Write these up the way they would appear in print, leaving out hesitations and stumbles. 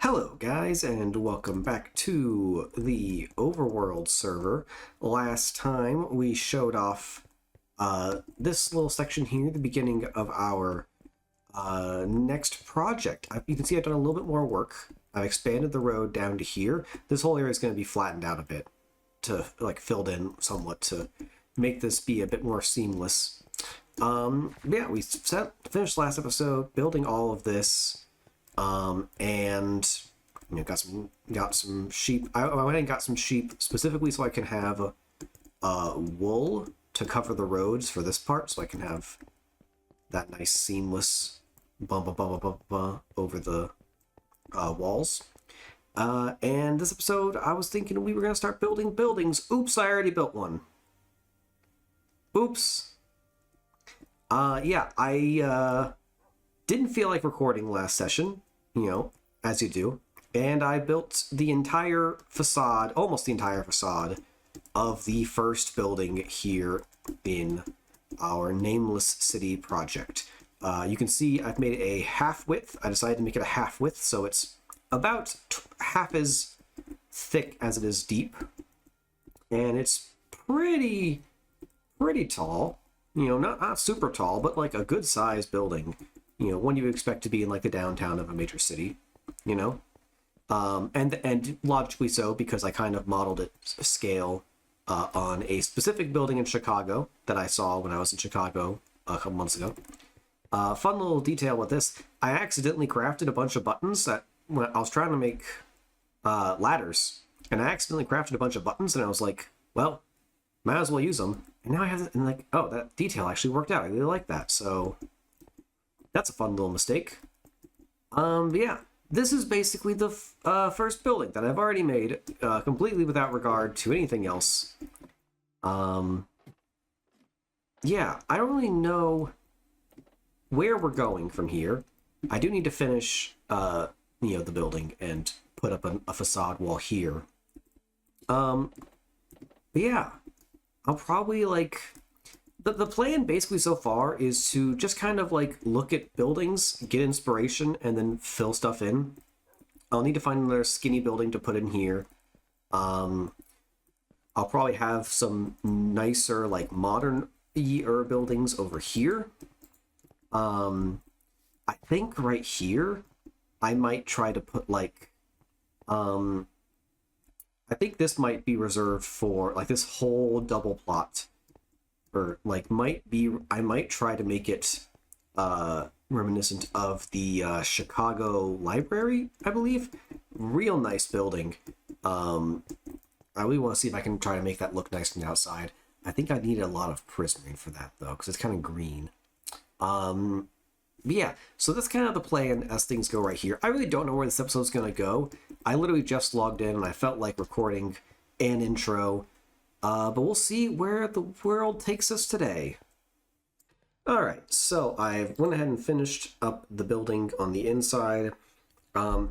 Hello guys, and welcome back to the Overworld server. Last time we showed off this little section here, the beginning of our next project. You can see I've done a little bit more work. I've expanded the road down to here. This whole area is going to be flattened out a bit to filled in somewhat to make this be a bit more seamless. Yeah, we finished last episode building all of this. And got some sheep. I went and got some sheep specifically so I can have wool to cover the roads for this part, so I can have that nice seamless over the walls. And this episode, I was thinking we were gonna start building buildings. Oops, I already built one. Oops. Yeah, I didn't feel like recording last session, as you do. And I built the entire facade, almost the entire facade, of the first building here in our Nameless City project. You can see I've made it a half width. I decided to make it a half width, so it's about half as thick as it is deep. And it's pretty tall. Not super tall, but like a good sized building. One you would expect to be in like the downtown of a major city, and logically so, because I kind of modeled it scale on a specific building in Chicago that I saw when I was in Chicago a couple months ago. Fun little detail with this, I accidentally crafted a bunch of buttons that when I was trying to make ladders, and I accidentally crafted a bunch of buttons, and I was like, well, might as well use them. And now I have it, and like, oh, that detail actually worked out. I really like that, so that's a fun little mistake. Yeah, this is basically the first building that I've already made, completely without regard to anything else. Yeah, I don't really know where we're going from here. I do need to finish, the building and put up a facade wall here. But yeah, I'll probably the plan basically so far is to just kind of look at buildings, get inspiration, and then fill stuff in. I'll need to find another skinny building to put in here. I'll probably have some nicer modern-er buildings over here. I think right here I might try to put I think this might be reserved for this whole double plot. Or I might try to make it reminiscent of the Chicago Library, I believe. Real nice building. I really want to see if I can try to make that look nice from the outside. I think I need a lot of prismarine for that though, because it's kind of green. Yeah, so that's kind of the plan as things go right here. I really don't know where this episode's gonna go. I literally just logged in and I felt like recording an intro. But we'll see where the world takes us today. Alright, so I've went ahead and finished up the building on the inside.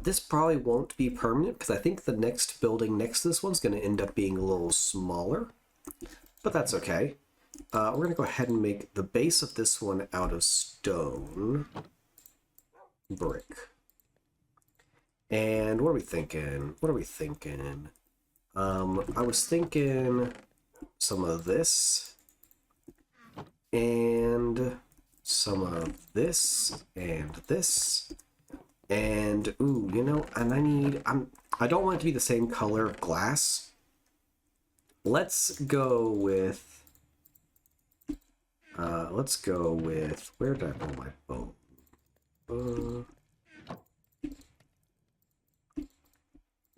This probably won't be permanent, because I think the next building next to this one's going to end up being a little smaller. But that's okay. We're going to go ahead and make the base of this one out of stone. Brick. And what are we thinking? I was thinking some of this, and some of this, and this, and I don't want it to be the same color of glass. Let's go with, where did I put my bone?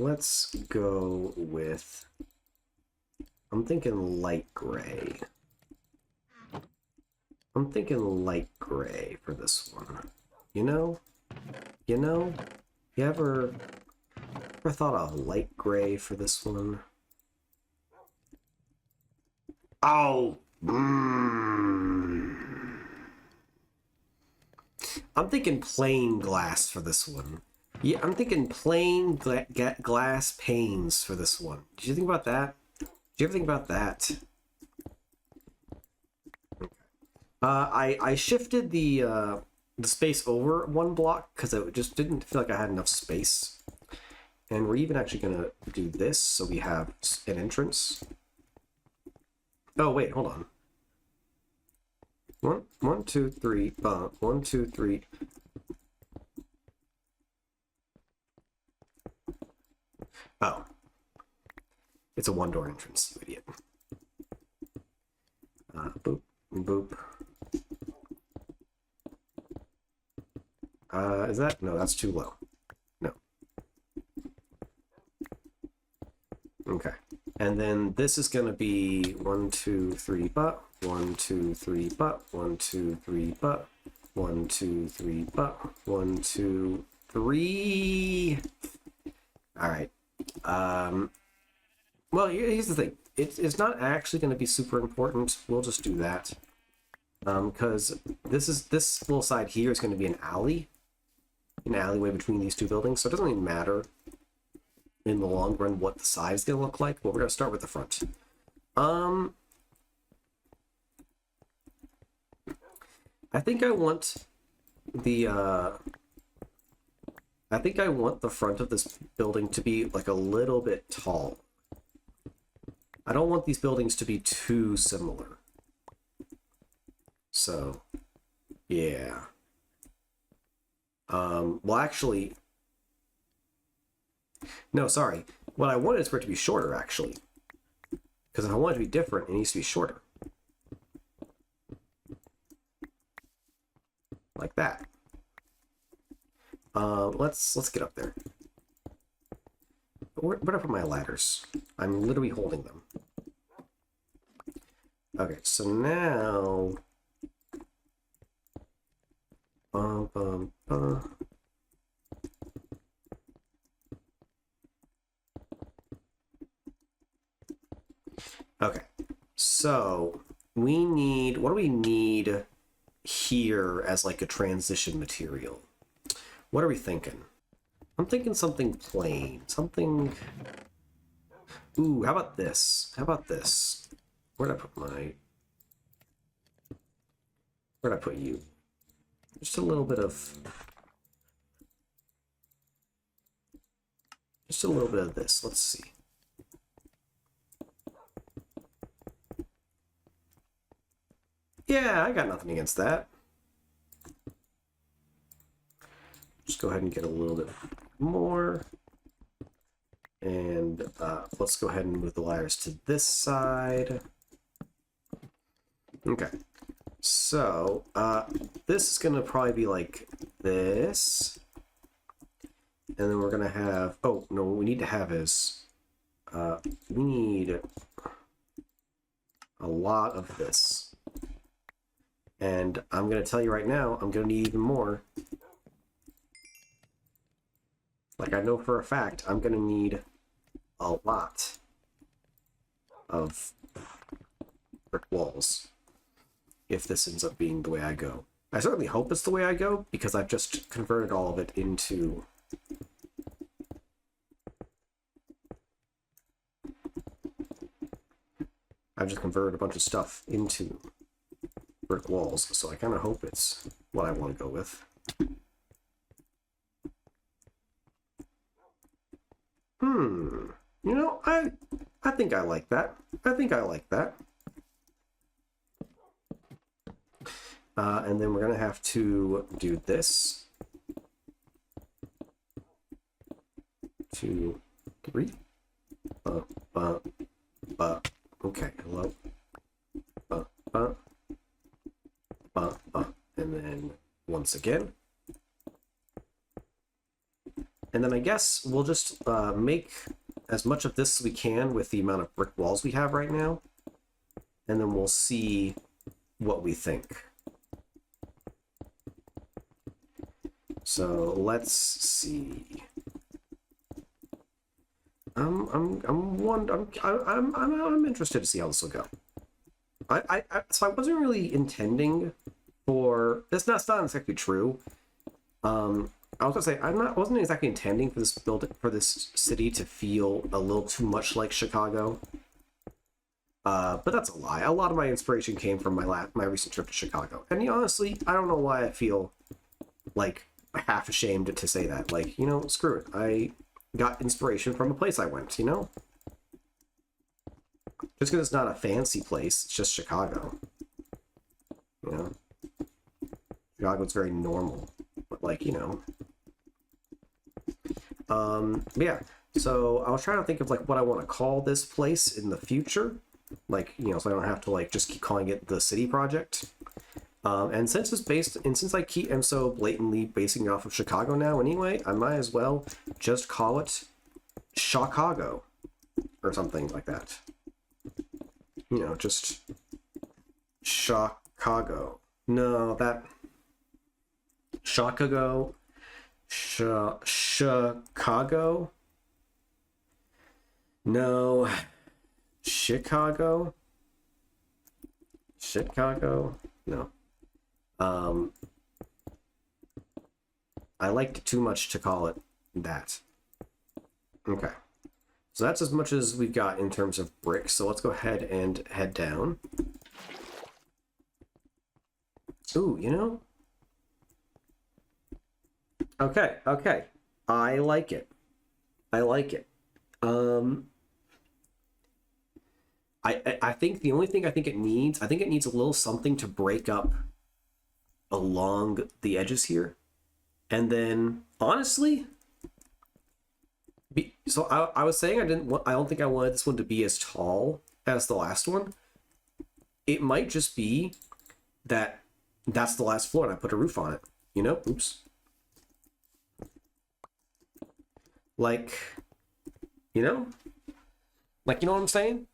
Let's go with, I'm thinking light gray. For this one. You ever thought of light gray for this one? Oh! I'm thinking plain glass for this one. Yeah, I'm thinking plain glass panes for this one. Did you think about that? Did you ever think about that? I shifted the space over one block because it just didn't feel like I had enough space. And we're even actually going to do this so we have an entrance. Oh, wait, hold on. One, two, three, 1, 2, 3. Oh. It's a one-door entrance, you idiot. Boop, boop. Is that? No, that's too low. No. Okay. And then this is going to be 1, 2, 3, but 1, 2, 3, but 1, 2, 3, but 1, 2, 3, but 1, 2, 3. All right. Well, here's the thing. It's not actually going to be super important. We'll just do that. Because this little side here is going to be an alleyway between these two buildings, so it doesn't really matter in the long run what the side is going to look like, but we're going to start with the front. I think I want the front of this building to be like a little bit tall. I don't want these buildings to be too similar. So, yeah. Well, actually, no, sorry. What I wanted is for it to be shorter, actually. Because if I want it to be different, it needs to be shorter. Like that. Let's get up there. Where do I put my ladders? I'm literally holding them. Okay, so now... Okay, so we need... What do we need here as like a transition material? What are we thinking? I'm thinking something plain. Something... Ooh, how about this? How about this? Where'd I put my... Where'd I put you? Just a little bit of... Just a little bit of this. Let's see. Yeah, I got nothing against that. Just go ahead and get a little bit more. And let's go ahead and move the ladders to this side. Okay. So, this is going to probably be like this. And then we're going to have... Oh, no, what we need to have is... we need a lot of this. And I'm going to tell you right now, I'm going to need even more. Like, I know for a fact, I'm going to need a lot of brick walls if this ends up being the way I go. I certainly hope it's the way I go, because I've just converted all of it into... I've just converted a bunch of stuff into brick walls, so I kind of hope it's what I want to go with. You know, I think I like that. I think I like that. And then we're going to have to do this. 2, 3. Okay, hello. And then once again. And then I guess we'll just make as much of this as we can with the amount of brick walls we have right now. And then we'll see what we think. So let's see. I'm interested to see how this will go. So I wasn't really intending for this. That's not exactly true. I was gonna say I wasn't exactly intending for this city to feel a little too much like Chicago. But that's a lie. A lot of my inspiration came from my recent trip to Chicago, and honestly, I don't know why I feel like half ashamed to say that. Like, you know, screw it. got inspiration from a place I went, you know? Just because it's not a fancy place, it's just Chicago. You know? Chicago's very normal. But, like, you know. Yeah. So I was trying to think of, like, what I want to call this place in the future. Like, you know, so I don't have to, like, just keep calling it the City Project. And since it's based, and since am so blatantly basing it off of Chicago now anyway, I might as well just call it Chicago or something like that. You know, just Chicago. No, that Chicago. Chicago. No, Chicago. Chicago. No. I liked it too much to call it that. Okay. So that's as much as we've got in terms of bricks. So let's go ahead and head down. Ooh, you know? Okay, okay. I like it. I like it. I think the only thing I think it needs a little something to break up along the edges here. And then, honestly, so I was saying I don't think I wanted this one to be as tall as the last one. It might just be that that's the last floor and I put a roof on it. You know? Oops. Like, you know? Like, you know what I'm saying?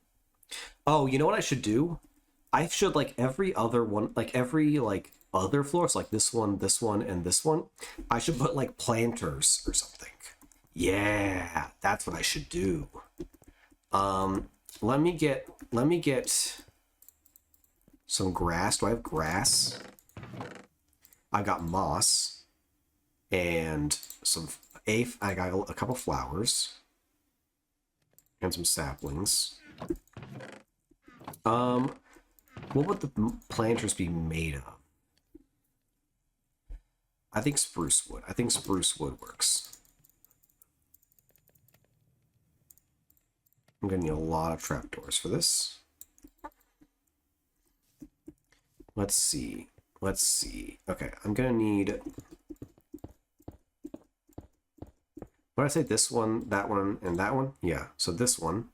Oh, you know what I should do? I should, like, every other one, like, every, like, other floors, like this one, and this one, I should put, like, planters or something. Yeah, that's what I should do. Let me get some grass. Do I have grass? I got moss and I got a couple flowers and some saplings. What would the planters be made of? I think spruce wood. I think spruce wood works. I'm gonna need a lot of trapdoors for this. Let's see. Let's see. Okay, I'm gonna need... What did I say? This one, that one, and that one? Yeah, so this one.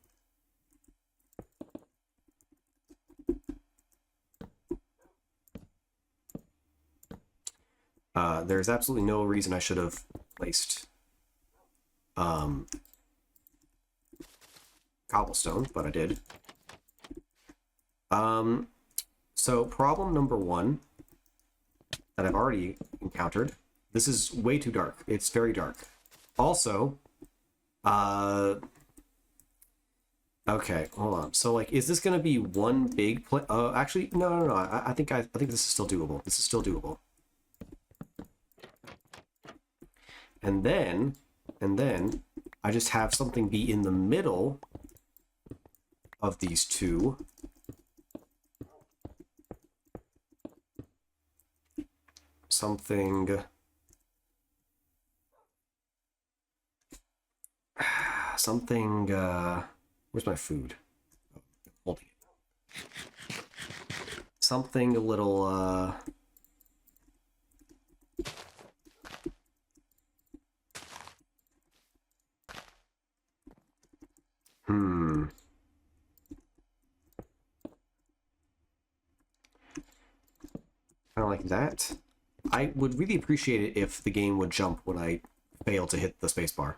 There's absolutely no reason I should have placed cobblestone, but I did. So problem number one that I've already encountered. This is way too dark. It's very dark. Also, okay, hold on. So, like, is this gonna be one big actually, no. I think this is still doable. This is still doable. And then I just have something be in the middle of these two. Something... where's my food? Oh, holding it. Something a little, kind of like that. I would really appreciate it if the game would jump when I fail to hit the spacebar.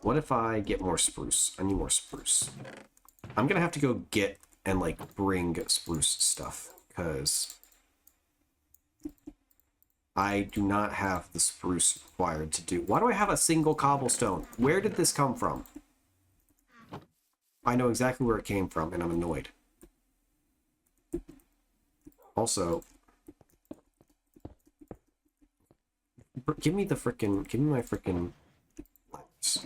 What if I get more spruce? I need more spruce. I'm gonna have to go get and, like, bring spruce stuff, because I do not have the spruce required to do... Why do I have a single cobblestone? Where did this come from? I know exactly where it came from, and I'm annoyed. Also, give me my frickin' lights.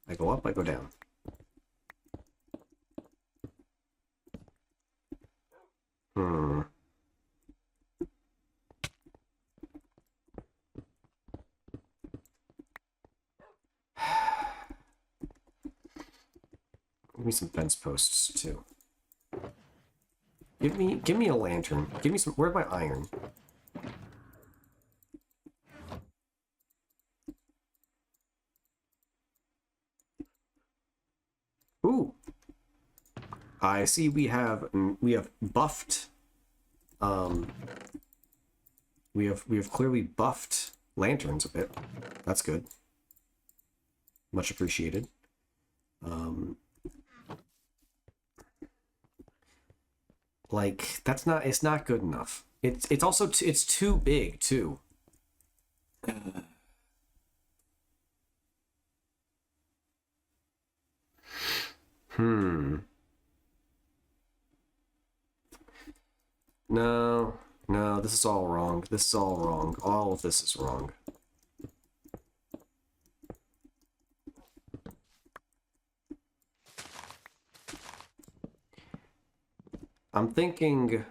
I go up, I go down. Hmm. Give me some fence posts too. Give me a lantern. Give me some. Where's my iron? Ooh. I see we have buffed. We have clearly buffed lanterns a bit. That's good. Much appreciated. Like that's not. It's not good enough. It's also it's too big too. Hmm. No, no, this is all wrong. This is all wrong. All of this is wrong. I'm thinking...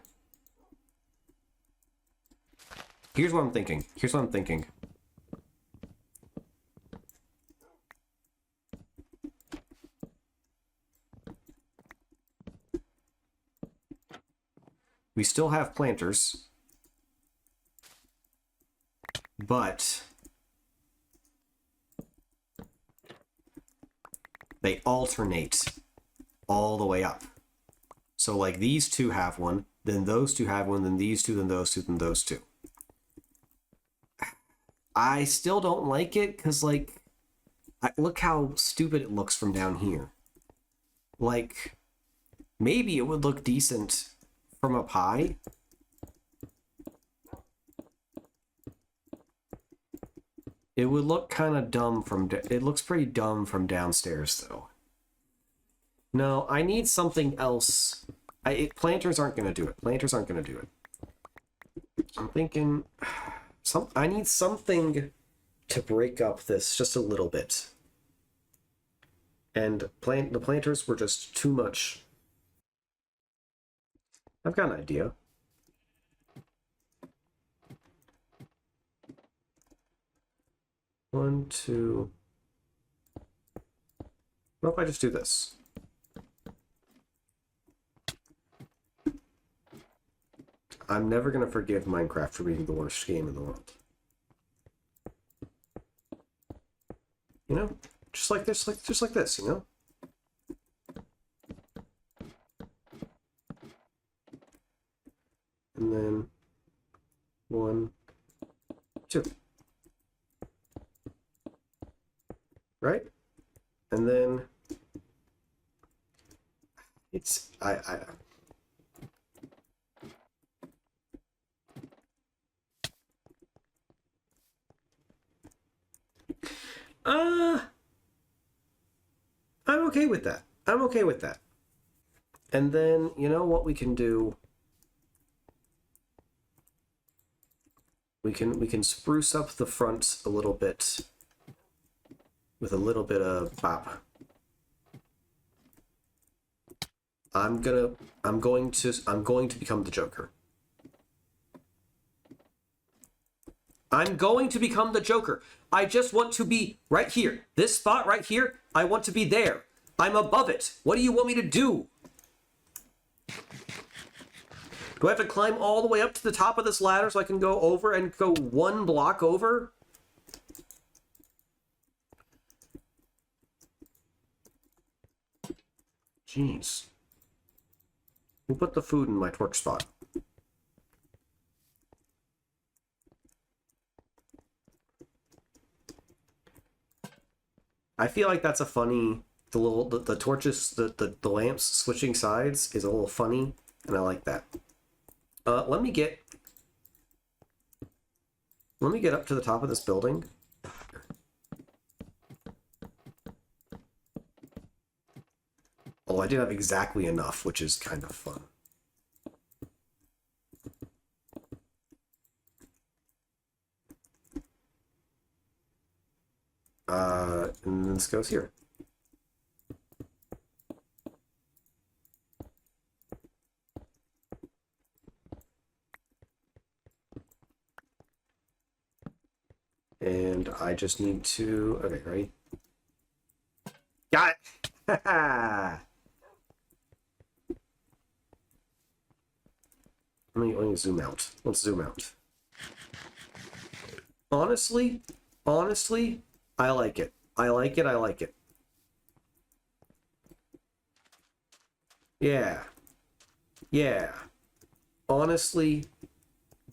Here's what I'm thinking. Here's what I'm thinking. We still have planters. But... they alternate all the way up. So, like, these two have one, then those two have one, then these two, then those two, then those two. I still don't like it, because, like, look how stupid it looks from down here. Like, maybe it would look decent from up high. It would look kind of dumb from... It looks pretty dumb from downstairs, though. No, I need something else. Planters aren't going to do it. Planters aren't going to do it. I'm thinking... I need something to break up this just a little bit. And the planters were just too much. I've got an idea. One, two... What if I just do this? I'm never going to forgive Minecraft for being the worst game in the world. You know? Just like this, just like this, you know? And then... 1, 2. Right? And then... It's... I'm okay with that. I'm okay with that. And then, you know what we can do? We can spruce up the front a little bit with a little bit of bop. I'm going to become the Joker. I'm going to become the Joker. I just want to be right here. This spot right here, I want to be there. I'm above it. What do you want me to do? Do I have to climb all the way up to the top of this ladder so I can go over and go 1 block over? Jeez. Who put the food in my torch spot? I feel like that's a funny... The torches, the lamps switching sides is a little funny, and I like that. Let me get up to the top of this building. Oh, I did have exactly enough, which is kind of fun. And this goes here. And I just need to... Okay, ready? Got it! Let me zoom out. Let's zoom out. Honestly, I like it. I like it. I like it. Yeah. Yeah. Honestly,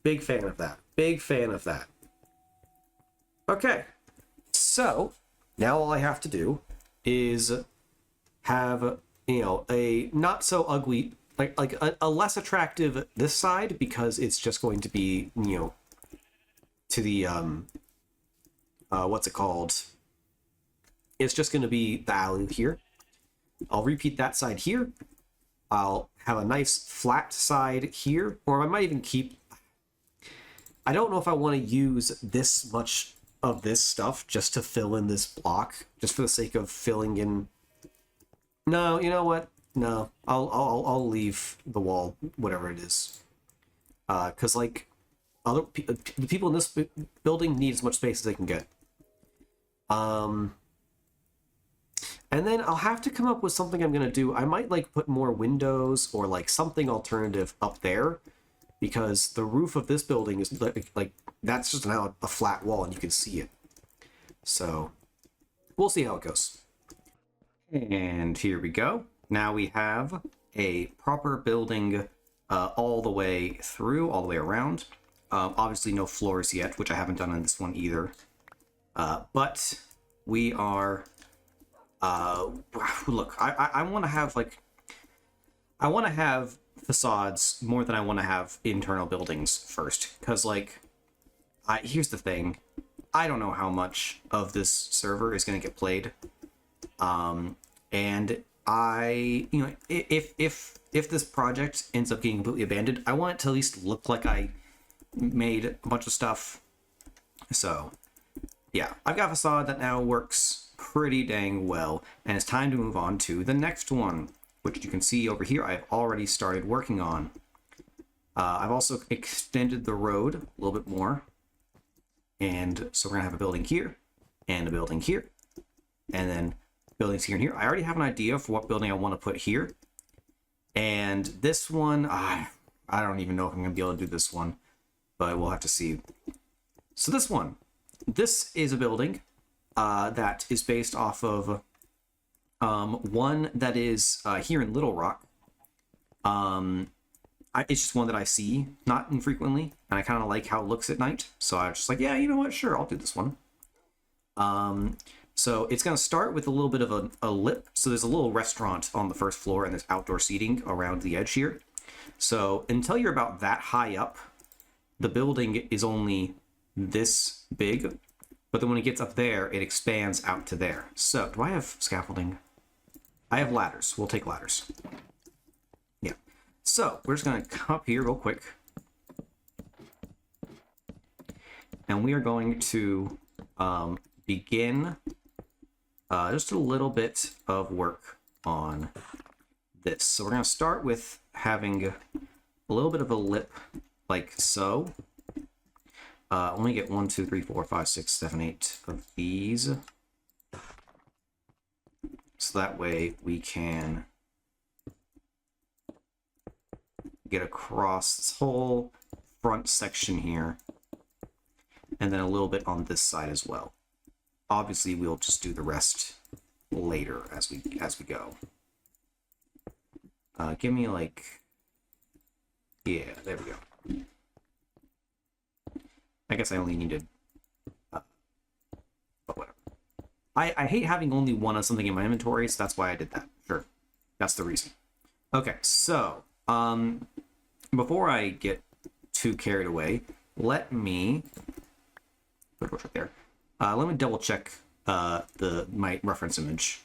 big fan of that. Big fan of that. Okay. So, now all I have to do is have, you know, a not so ugly, like a less attractive this side, because it's just going to be, you know, to the, what's it called? It's just going to be the alley here. I'll repeat that side here. I'll have a nice flat side here, or I might even keep... I don't know if I want to use this much of this stuff just to fill in this block, just for the sake of filling in. No, you know what? No, I'll leave the wall, whatever it is, because like the people in this building need as much space as they can get. And then I'll have to come up with something I'm gonna do. I might like put more windows or like something alternative up there, because the roof of this building is like that's just now a flat wall and you can see it. So we'll see how it goes. And here we go. Now we have a proper building all the way through, all the way around. Obviously no floors yet, which I haven't done on this one either. But we are... look, I want to have, like... I want to have facades more than I want to have internal buildings first. Because, like, here's the thing. I don't know how much of this server is going to get played. And I, you know, if this project ends up getting completely abandoned, I want it to at least look like I made a bunch of stuff. So, yeah, I've got a facade that now works pretty dang well, and it's time to move on to the next one, which you can see over here I've already started working on. I've also extended the road a little bit more, and so we're gonna have a building here, and a building here, and then buildings here and here. I already have an idea for what building I want to put here, and this one, I don't even know if I'm gonna be able to do this one, but we'll have to see. So this one, this is a building that is based off of one that is here in Little Rock. It's just one that I see not infrequently, and I kind of like how it looks at night. So I was just like, yeah, you know what? Sure, I'll do this one. So it's going to start with a little bit of a lip. So there's a little restaurant on the first floor, and there's outdoor seating around the edge here. So until you're about that high up, the building is only this big. But then when it gets up there, it expands out to there. So do I have scaffolding? I have ladders. We'll take ladders. Yeah. So we're just going to come up here real quick. And we are going to begin just a little bit of work on this. So we're going to start with having a little bit of a lip like so. Let me get 1, 2, 3, 4, 5, 6, 7, 8 of these. So that way we can get across this whole front section here. And then a little bit on this side as well. Obviously, we'll just do the rest later as we go. Give me like... Yeah, there we go. I guess I only needed... but whatever. I hate having only one of something in my inventory, so that's why I did that. Sure. That's the reason. Okay, so... before I get too carried away, let me... Put it right there. Let me double check my reference image.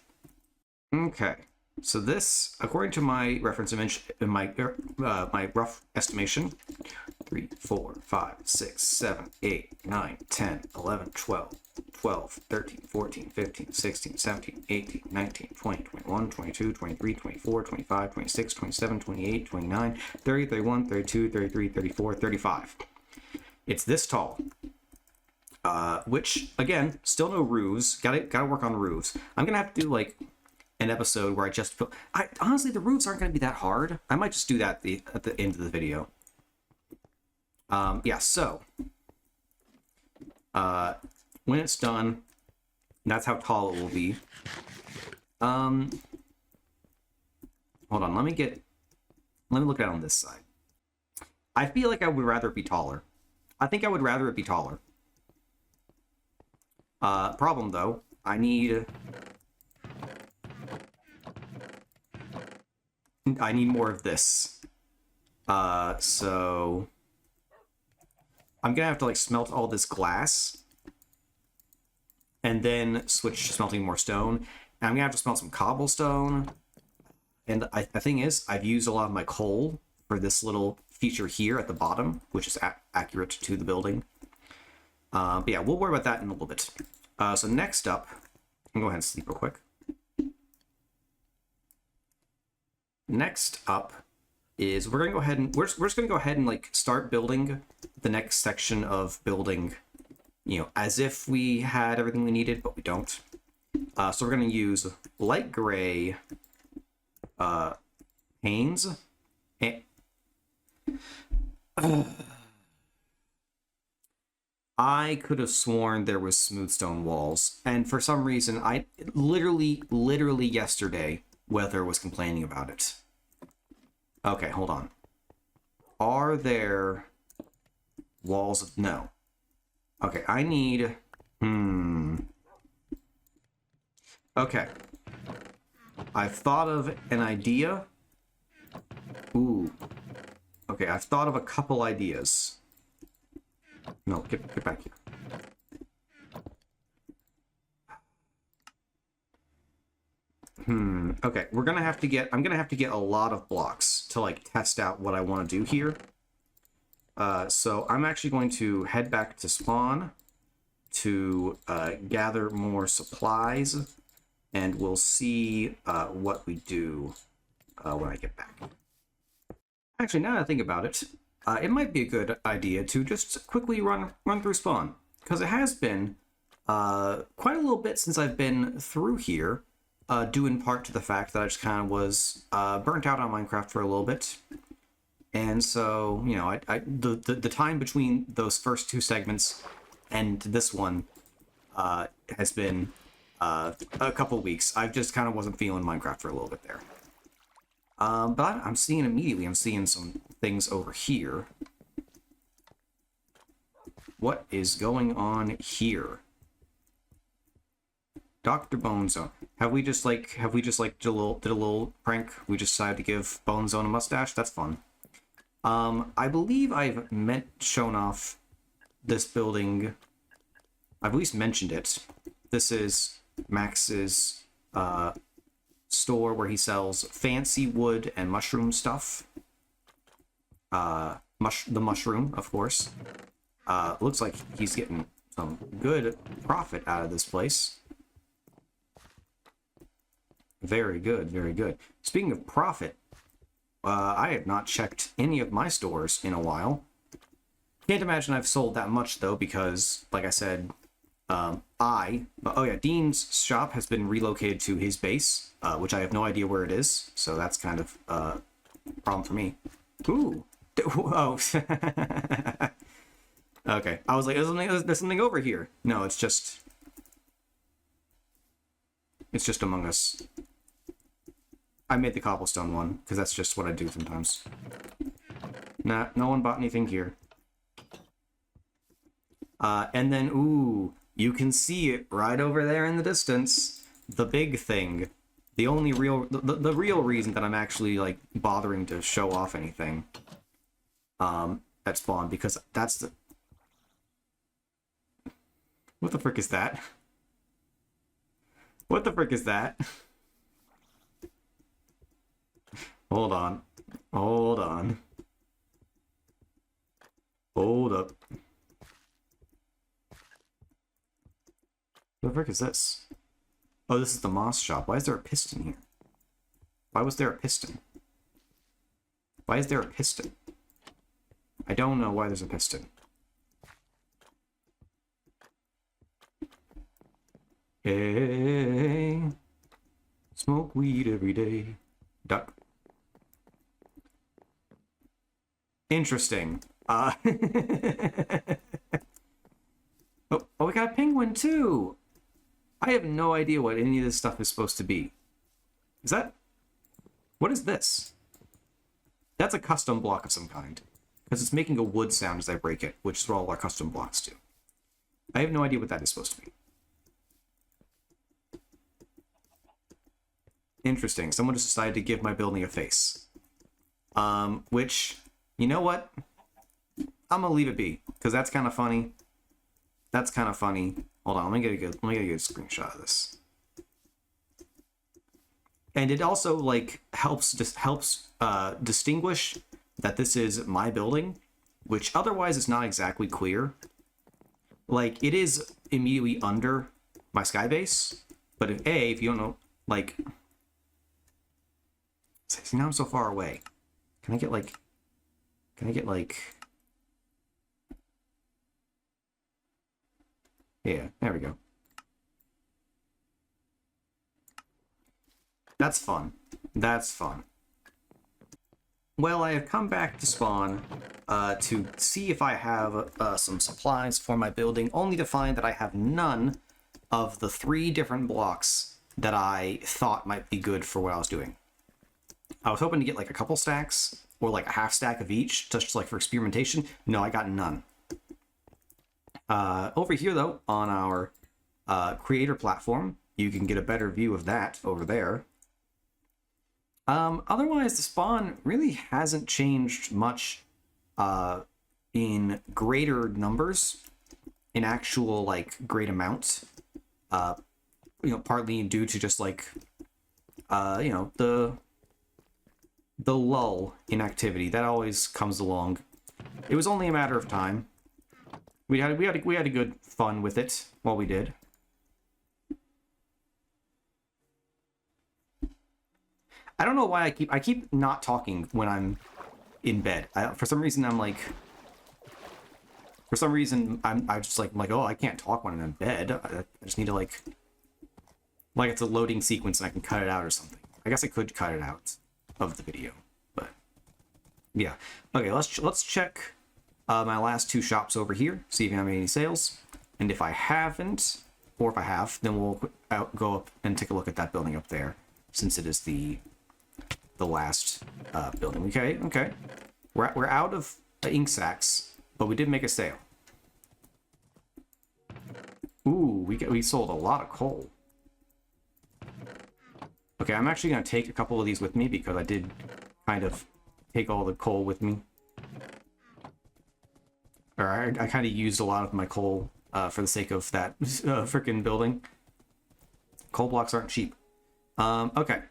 Okay. So this, according to my reference image, my rough estimation, 3, 4, 5, 6, 7, 8, 9, 10, 11, 12, 12, 13, 14, 15, 16, 17, 18, 19, 20, 21, 22, 23, 24, 25, 26, 27, 28, 29, 30, 31, 32, 33, 34, 35. It's this tall. Which, again, still no roofs. Gotta work on roofs. I'm gonna have to do, like, an episode where I just build... honestly, the roofs aren't gonna be that hard. I might just do that at the end of the video. Yeah, so... when it's done, that's how tall it will be. Hold on, let me look at it on this side. I feel like I would rather it be taller. I think I would rather it be taller. Problem though, I need more of this. So I'm gonna have to like smelt all this glass and then switch to smelting more stone. And I'm gonna have to smelt some cobblestone. And the thing is, I've used a lot of my coal for this little feature here at the bottom, which is accurate to the building. But yeah, we'll worry about that in a little bit. So next up, I'm gonna go ahead and sleep real quick. Next up is we're gonna go ahead and we're just gonna go ahead and like start building the next section of building, you know, as if we had everything we needed, but we don't. So we're gonna use light gray panes. And I could have sworn there was smooth stone walls, and for some reason, I literally yesterday, Weather was complaining about it. Okay, hold on. Are there walls of... No. Okay, I need... Okay. I've thought of an idea. Ooh. Okay, I've thought of a couple ideas. No, get back here. Okay, I'm gonna have to get a lot of blocks to like test out what I want to do here. So I'm actually going to head back to spawn to gather more supplies, and we'll see what we do when I get back. Actually, now that I think about it, it might be a good idea to just quickly run through spawn, because it has been quite a little bit since I've been through here, due in part to the fact that I just kind of was burnt out on Minecraft for a little bit. And so, you know, the time between those first two segments and this one has been a couple weeks. I just kind of wasn't feeling Minecraft for a little bit there. But I'm seeing immediately, I'm seeing some things over here. What is going on here? Dr. Bonezone. Have we just like did a little prank? We just decided to give Bonezone a mustache? That's fun. I believe I've shown off this building. I've at least mentioned it. This is Max's store where he sells fancy wood and mushroom stuff. The mushroom, of course. Looks like he's getting some good profit out of this place. Very good, very good. Speaking of profit, I have not checked any of my stores in a while. Can't imagine I've sold that much, though, because, like I said, oh yeah, Dean's shop has been relocated to his base, which I have no idea where it is, so that's kind of a problem for me. Ooh. Oh. Okay, I was like, there's something over here. No, it's just Among Us. I made the cobblestone one, because that's just what I do sometimes. Nah, no one bought anything here. And then, ooh, you can see it right over there in the distance. The big thing. The only real... The real reason that I'm actually, like, bothering to show off anything at spawn, because that's the... What the frick is that? What the frick is that? Hold on. Hold on. Hold up. What the frick is this? Oh, this is the moss shop. Why is there a piston here? Why was there a piston? Why is there a piston? I don't know why there's a piston. Hey, smoke weed every day. Duck. Interesting. Oh, we got a penguin too. I have no idea what any of this stuff is supposed to be. Is that... What is this? That's a custom block of some kind. Because it's making a wood sound as I break it, which is what all our custom blocks do. I have no idea what that is supposed to be. Interesting. Someone just decided to give my building a face. Which, you know what? I'm gonna leave it be, because that's kind of funny. That's kind of funny. Hold on, let me get a good screenshot of this. And it also like helps distinguish that this is my building, which otherwise is not exactly clear. Like, it is immediately under my sky base, but if you don't know, like, see, now I'm so far away. Can I get like yeah, there we go. That's fun. That's fun. Well, I have come back to spawn to see if I have some supplies for my building, only to find that I have none of the 3 different blocks that I thought might be good for what I was doing. I was hoping to get like a couple stacks, or like a half stack of each, just like for experimentation. No, I got none. Over here, though, on our creator platform, you can get a better view of that over there. Otherwise, the spawn really hasn't changed much in greater numbers, in actual, like, great amounts. Partly due to just, like, the lull in activity. That always comes along. It was only a matter of time. We had a good fun with it while we did. I don't know why I keep not talking when I'm in bed. For some reason I'm just like, oh, I can't talk when I'm in bed. I just need to like it's a loading sequence and I can cut it out or something. I guess I could cut it out of the video, but yeah. Okay, let's check my last 2 shops over here, see if I have any sales, and if I haven't, or if I have, then we'll go up and take a look at that building up there, since it is the last building. Okay. We're out of ink sacks, but we did make a sale. Ooh, we sold a lot of coal. Okay, I'm actually gonna take a couple of these with me because I did kind of take all the coal with me. Or I kind of used a lot of my coal for the sake of that freaking building. Coal blocks aren't cheap. Okay.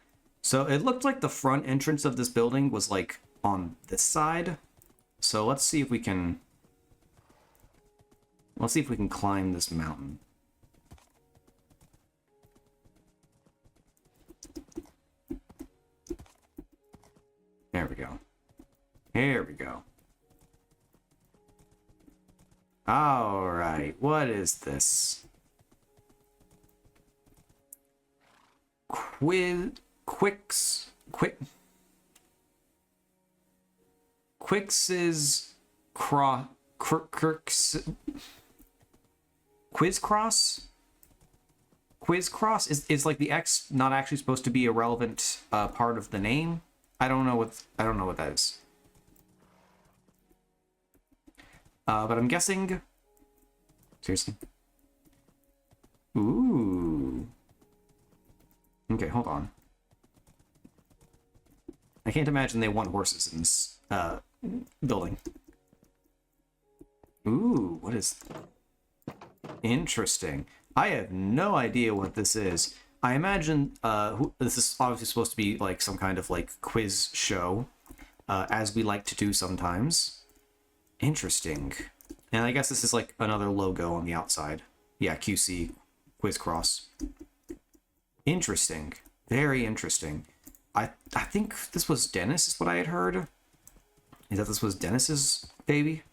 So it looked like the front entrance of this building was like on this side. So let's see if we can climb this mountain. There we go. Here we go. All right, what is this? Quix's Quiz Cross is like the X not actually supposed to be a relevant part of the name. I don't know what that is. But I'm guessing. Seriously. Ooh. Okay, hold on. I can't imagine they want horses in this building. Ooh, what is... Interesting. I have no idea what this is. I imagine this is obviously supposed to be like some kind of like quiz show, as we like to do sometimes. Interesting. And I guess this is like another logo on the outside. Yeah, QC, Quiz Cross. Interesting. Very interesting. I think this was Dennis, is what I had heard. Is that this was Dennis's baby?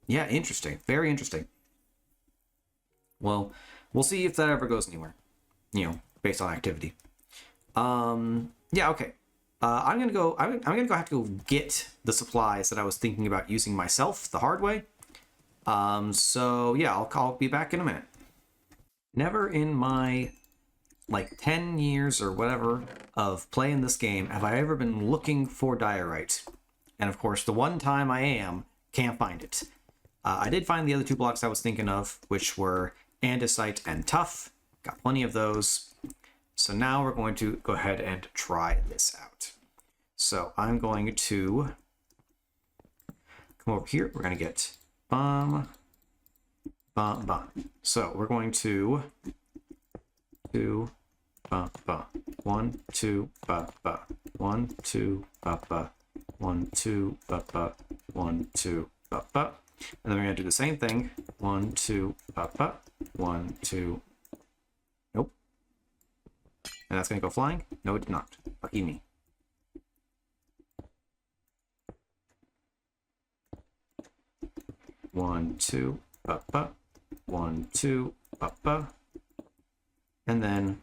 Yeah, interesting. Very interesting. Well, we'll see if that ever goes anywhere, based on activity. Yeah, okay. I'm gonna go. I'm gonna go have to go get the supplies that I was thinking about using myself the hard way. So yeah, I'll be back in a minute. Never in my like 10 years or whatever of playing this game have I ever been looking for diorite. And of course, the one time I can't find it. I did find the other 2 blocks I was thinking of, which were andesite and tuff. Got plenty of those. So now we're going to go ahead and try this out. So I'm going to come over here. We're going to get bomb. So we're going to do 1, 2, 1, 2, 1, 2, 1, 2, and then we're going to do the same thing. 1, 2, 1, 2. Nope. And that's going to go flying? No, it did not. Lucky me. One, two, 1, 2, and then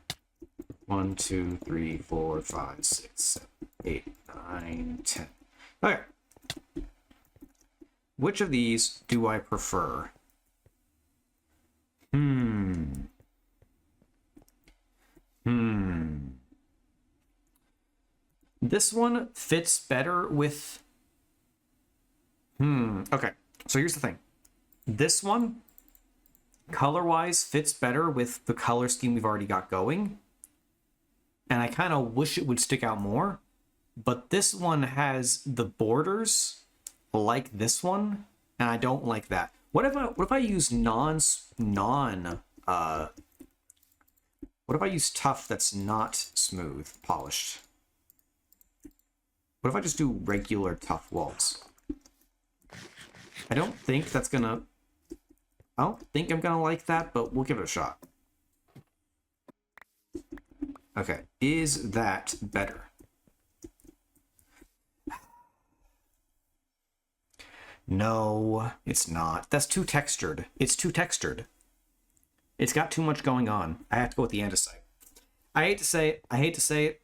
1, 2, 3, 4, 5, 6, 7, 8, 9, 10. Okay. Which of these do I prefer? This one fits better with... Okay. So here's the thing. This one, color-wise, fits better with the color scheme we've already got going. And I kind of wish it would stick out more. But this one has the borders like this one, and I don't like that. What if I use what if I use tuff that's not smooth, polished? What if I just do regular tuff walls? I don't think I'm gonna like that, but we'll give it a shot. Okay, is that better? No, it's not. That's too textured. It's too textured. It's got too much going on. I have to go with the andesite. I hate to say it.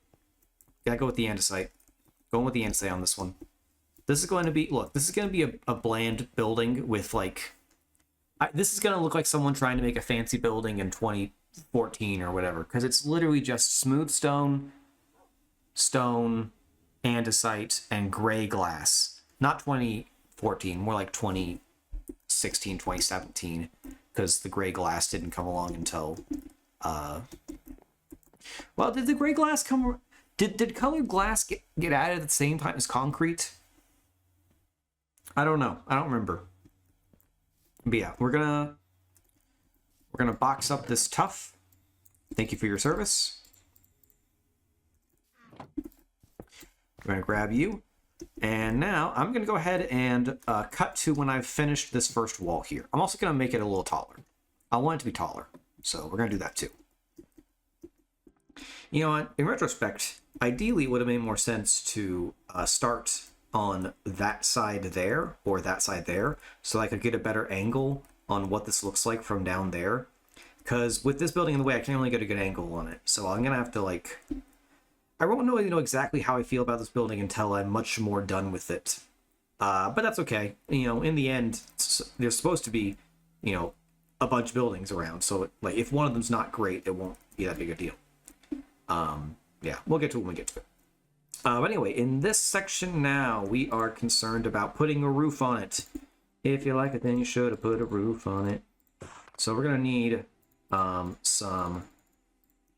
Gotta go with the andesite. Going with the andesite on this one. This is going to be, look, this is going to be a bland building with like, this is going to look like someone trying to make a fancy building in 2014 or whatever, because it's literally just smooth stone, andesite, and gray glass. Not 2014, more like 2016, 2017, because the gray glass didn't come along until, well, did the gray glass come, did colored glass get added at the same time as concrete? I don't know. I don't remember. But yeah, we're gonna box up this tuff. Thank you for your service. We're gonna grab you. And now I'm gonna go ahead and cut to when I've finished this first wall here. I'm also gonna make it a little taller. I want it to be taller. So we're gonna do that too. You know what? In retrospect, ideally it would have made more sense to start on that side there or that side there so I could get a better angle on what this looks like from down there, because with this building in the way I can't really get a good angle on it, so I'm gonna have to like, I won't really know exactly how I feel about this building until I'm much more done with it, but that's okay. In the end there's supposed to be a bunch of buildings around, so like if one of them's not great it won't be that big a deal. Yeah, we'll get to it when we get to it. But anyway, in this section now, we are concerned about putting a roof on it. If you like it, then you should have put a roof on it. So we're going to need some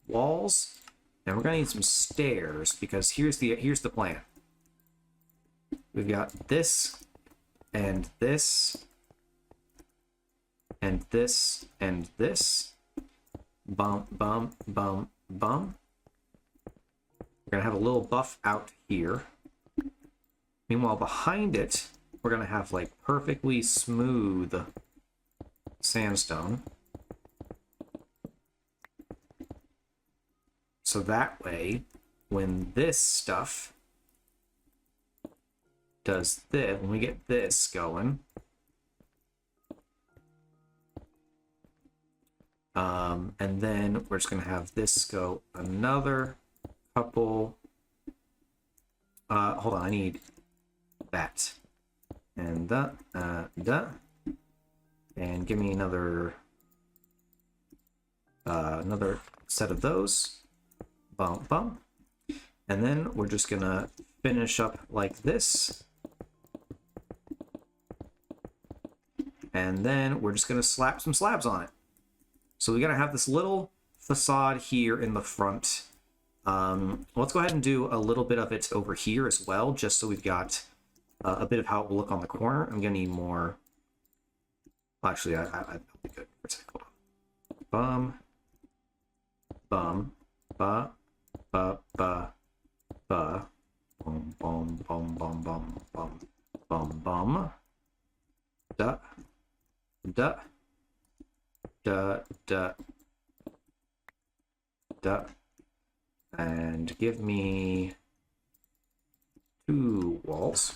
walls, and we're going to need some stairs, because here's the plan. We've got this, and this, and this, and this. Bum, bum, bum, bum. We're going to have a little buff out here. Meanwhile, behind it, we're going to have like perfectly smooth sandstone. So that way, when this stuff does this, when we get this going, And then we're just going to have this go another couple. Hold on, I need that. And that, that. And give me another set of those. Bum, bum. And then we're just going to finish up like this. And then we're just going to slap some slabs on it. So we're going to have this little facade here in the front. Let's go ahead and do a little bit of it over here as well, just so we've got a bit of how it will look on the corner. I'm going to need more. Well, actually, I'll be good for a second. Hold on. Bum. Ba. Ba. Ba. Ba. Bum. Bum. Bum. Bum. Bum. Bum. Bum. Bum. Da. Da. Da. Da. Da. And give me 2 walls.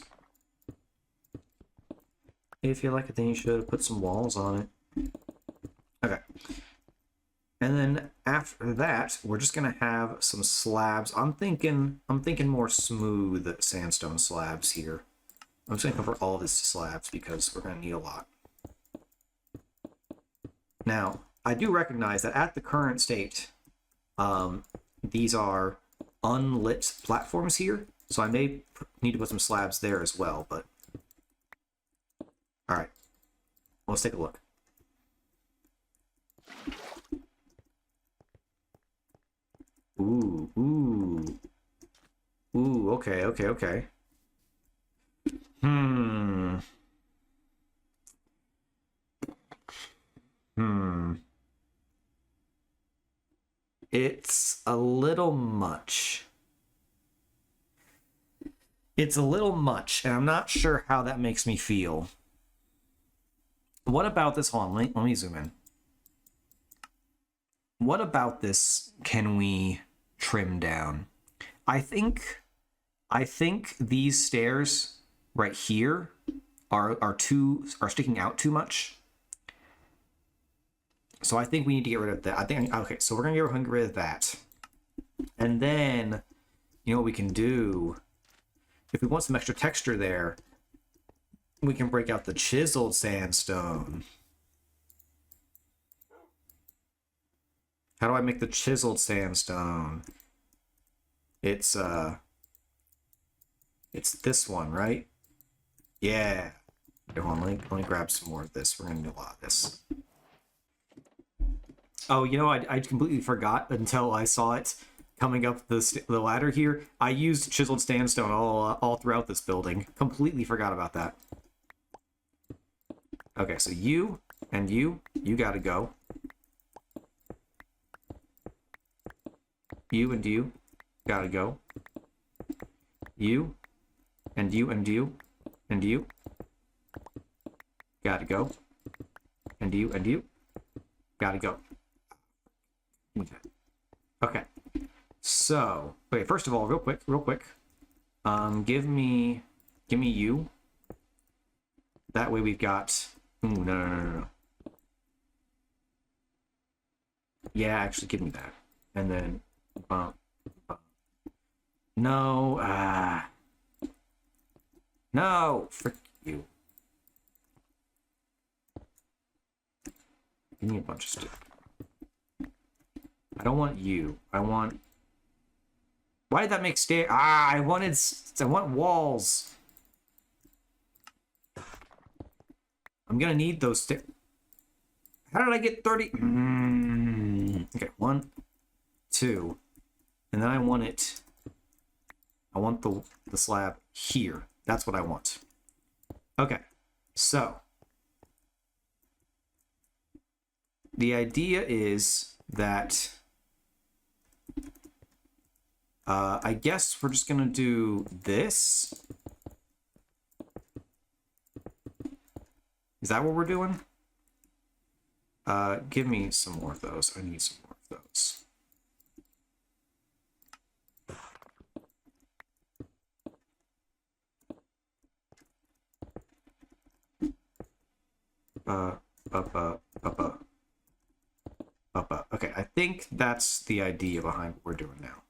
If you like it, then you should put some walls on it. Okay. And then after that, we're just gonna have some slabs. I'm thinking more smooth sandstone slabs here. I'm just gonna cover all this slabs because we're gonna need a lot. Now, I do recognize that at the current state, these are unlit platforms here, so I may need to put some slabs there as well, but... Alright, let's take a look. Ooh, ooh. Ooh, okay, okay, okay. Hmm. It's a little much. It's a little much, and I'm not sure how that makes me feel. What about this? Hold on, let me zoom in. What about this can we trim down? I think these stairs right here are sticking out too much. So I think we need to get rid of that. Okay, so we're gonna get rid of that. And then, you know what we can do? If we want some extra texture there, we can break out the chiseled sandstone. How do I make the chiseled sandstone? It's this one, right? Yeah. Okay, hold on, let me grab some more of this. We're gonna do a lot of this. Oh, you know, I completely forgot until I saw it coming up the ladder here. I used chiseled sandstone all throughout this building. Completely forgot about that. Okay, so you and you gotta go. You and you gotta go. You and you and you and you gotta go. And you gotta go. Okay. So, okay, first of all, real quick. Give me you. That way we've got... Ooh, no. Yeah, actually, give me that. And then... No, no, frick you. Give me a bunch of stuff. I don't want you. I want... Why did that make stairs? I want walls. I'm gonna need those stairs. How did I get 30? Okay, 1, 2. And then I want it... I want the slab here. That's what I want. Okay, so... The idea is that... I guess we're just gonna do this. Is that what we're doing? Give me some more of those. I need some more of those. think that's the idea behind what we're doing now.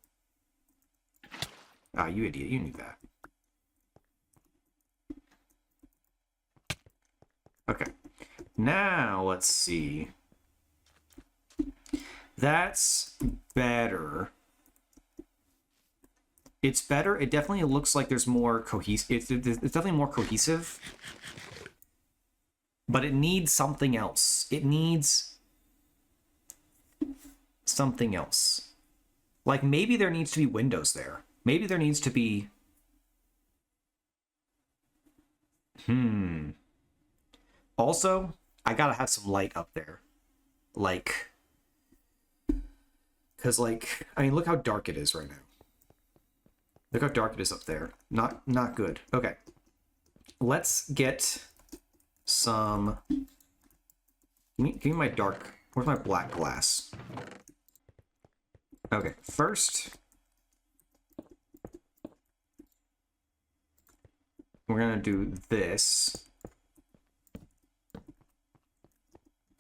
Ah, you idiot, you knew that. Okay. Now, let's see. That's better. It's better. It definitely looks like there's more cohesive. It's definitely more cohesive. But it needs something else. It needs something else. Like, maybe there needs to be windows there. Maybe there needs to be... Also, I gotta have some light up there. Like... Because, like, I mean, look how dark it is right now. Look how dark it is up there. Not good. Okay. Let's get some... Give me my dark... Where's my black glass? Okay, first... We're gonna do this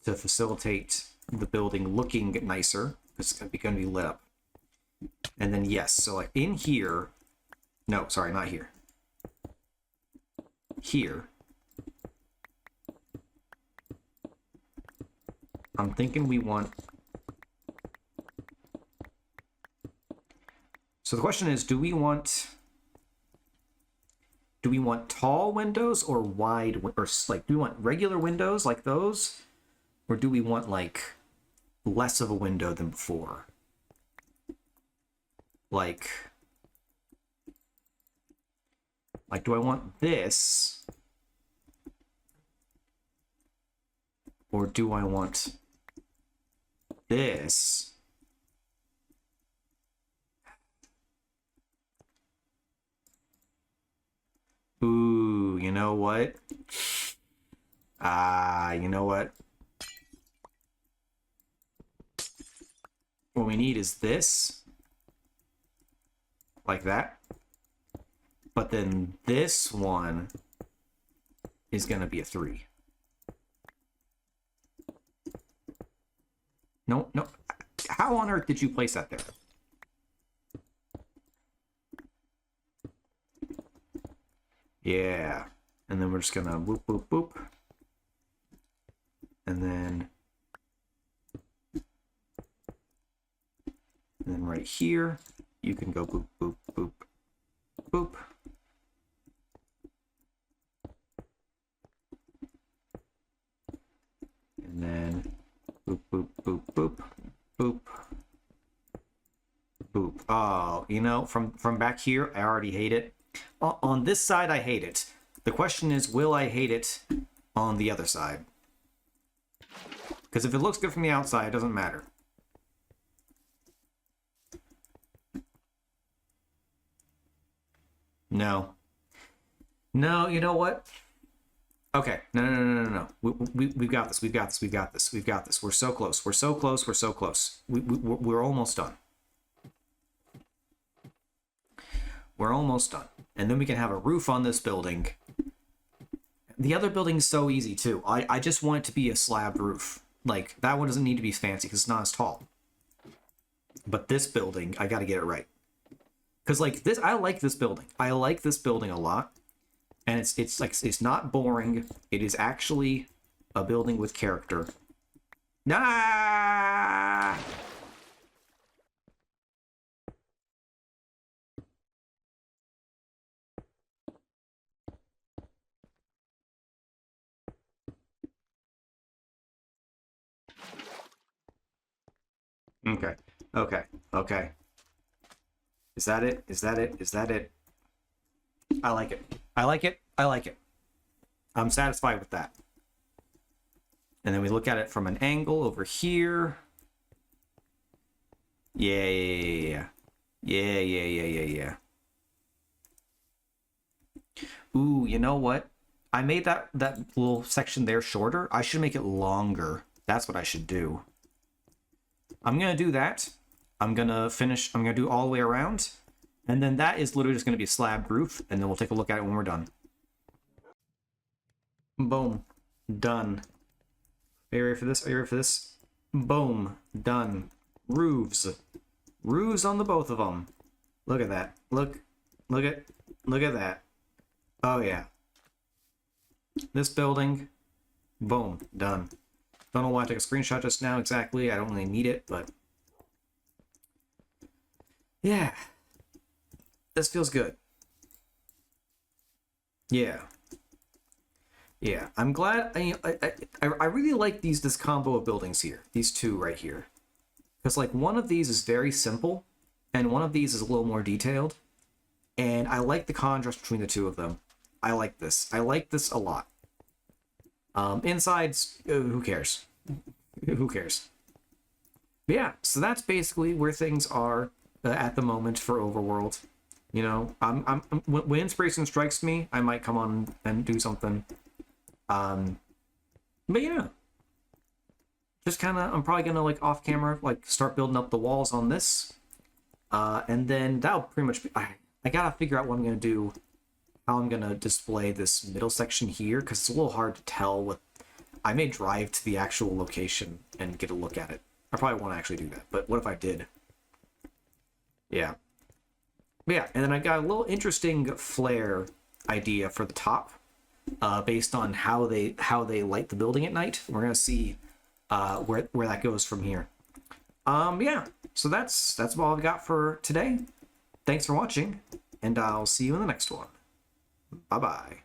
to facilitate the building looking nicer. It's gonna be lit up. And then yes, so like in here, no, sorry, not here. Here. I'm thinking we want... So the question is, do we want tall windows or wide, or like, do we want regular windows like those? Or do we want like less of a window than before? Like do I want this? Or do I want this? Ooh, you know what? You know what? What we need is this. Like that. But then this one is going to be a 3. No. How on earth did you place that there? Yeah. And then we're just going to boop, boop, boop. And then right here, you can go boop, boop, boop, boop. And then boop, boop, boop, boop, boop, boop. Oh, you know, from back here, I already hate it. On this side, I hate it. The question is, will I hate it on the other side? Because if it looks good from the outside, it doesn't matter. No. No, you know what? Okay. No. We've got this. We've got this. We've got this. We've got this. We're so close. We're so close. We're so close. We're almost done. We're almost done. And then we can have a roof on this building. The other building's so easy, too. I just want it to be a slab roof. Like, that one doesn't need to be fancy because it's not as tall. But this building, I got to get it right. Because, like, this, I like this building. I like this building a lot. And it's like, it's not boring. It is actually a building with character. Nah! Okay. Is that it? Is that it? Is that it? I like it. I like it. I like it. I'm satisfied with that. And then we look at it from an angle over here. Yeah. Ooh, you know what? I made that little section there shorter. I should make it longer. That's what I should do. I'm going to do that. I'm going to do all the way around. And then that is literally just going to be a slab roof. And then we'll take a look at it when we're done. Boom. Done. Are you ready for this? Are you ready for this? Boom. Done. Roofs. Roofs on the both of them. Look at that. Look at that. Oh yeah. This building, boom, done. Don't know why I took a screenshot just now exactly. I don't really need it, but yeah, this feels good. Yeah. Yeah, I'm glad. I really like this combo of buildings here. These two right here. Because, like, one of these is very simple, and one of these is a little more detailed. And I like the contrast between the two of them. I like this. I like this a lot. Insides, who cares? Who cares? But yeah, so that's basically where things are at the moment for Overworld. You know, when inspiration strikes me, I might come on and do something. But yeah, just kind of, I'm probably gonna, like, off camera, like, start building up the walls on this, and then that'll pretty much be. I gotta figure out what I'm gonna do, how I'm gonna display this middle section here, because it's a little hard to tell what. I may drive to the actual location and get a look at it. I probably won't actually do that, but what if I did? Yeah. But yeah, and then I got a little interesting flare idea for the top, based on how they light the building at night. We're gonna see where that goes from here. Yeah, so that's all I've got for today. Thanks for watching, and I'll see you in the next one. Bye bye.